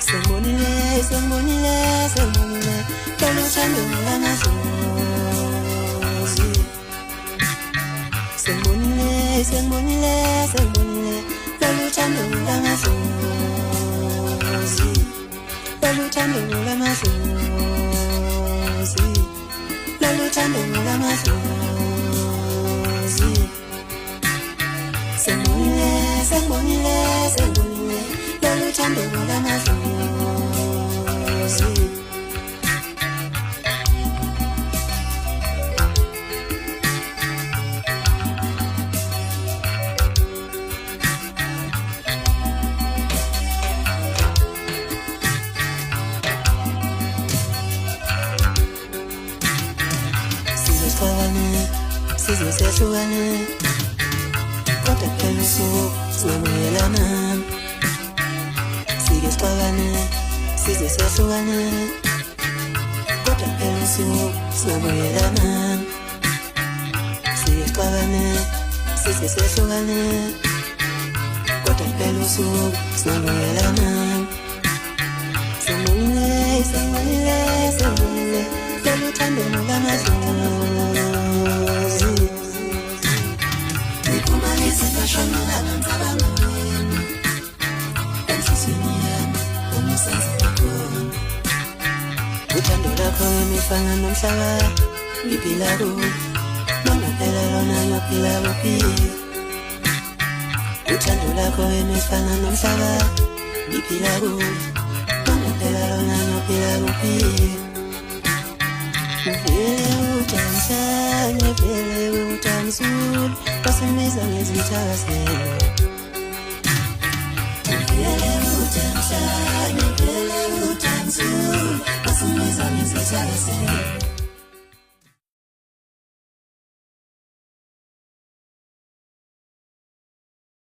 Sembonile, sembonile, sembonile, kaluthando lamazozi. Sembonile, sembonile, sembonile, kaluthando lamazozi. Kaluthando lamazozi. Kaluthando lamazozi. Sembonile, sembonile, sembonile, kaluthando lamazozi. Size sehlukane kodwa phela usuku singabuyelana. Sike sixabane size sehlukane kodwa phela usuku singabuyelana. Sike sixabane size sehlukane kodwa phela usuku singabuyelana. Sembonile, sembonile, sembonile, kaluthando lamazozi. Nikumalisi fashano lamancabango wenu enhliziyweni yami umusanzile khona. Uthando lakho emifana nomhlaba ngiphila kulo, lona phela lona ngiyophila kuphi. Uthando lakho emifana nomhlaba ngiphila kulo, lona phela lona ngiyophila kuphi. Vele utamhlanje, vele utamzulu, basimiza ngezithakazelo. Vele utamhlanje, vele utamzulu, basimiza ngezithakazelo.